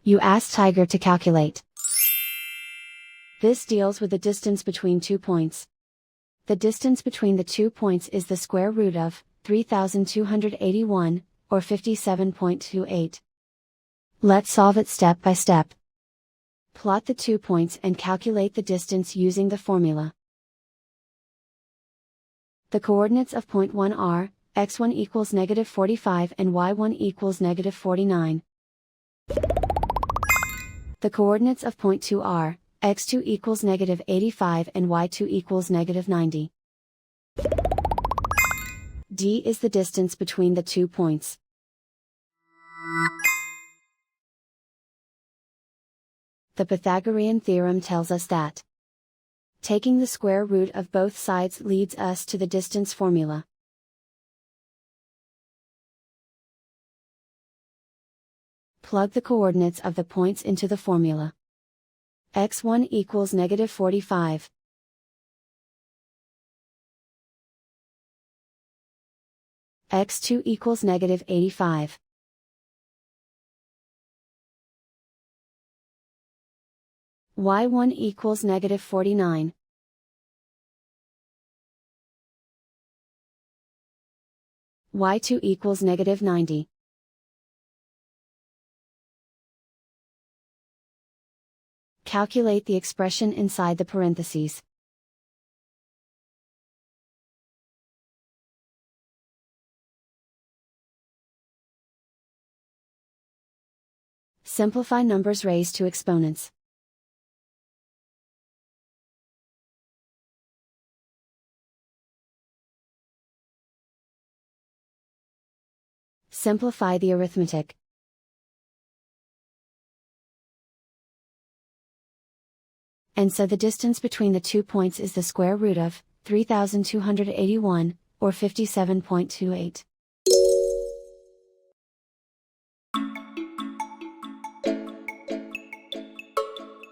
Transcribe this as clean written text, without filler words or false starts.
You ask Tiger to calculate. This deals with the distance between 2 points. The distance between the 2 points is the square root of 3,281, or 57.28. Let's solve it step by step. Plot the 2 points and calculate the distance using the formula. The coordinates of point 1 are, x1 equals -45 and y1 equals -49. The coordinates of point 2 are, x2 equals -85 and y2 equals -90. D is the distance between the 2 points. The Pythagorean theorem tells us that taking the square root of both sides leads us to the distance formula. Plug the coordinates of the points into the formula. x1 equals -45. x2 equals -85. y1 equals -49. y2 equals -90. Calculate the expression inside the parentheses. Simplify numbers raised to exponents. Simplify the arithmetic. And so the distance between the 2 points is the square root of 3,281, or 57.28.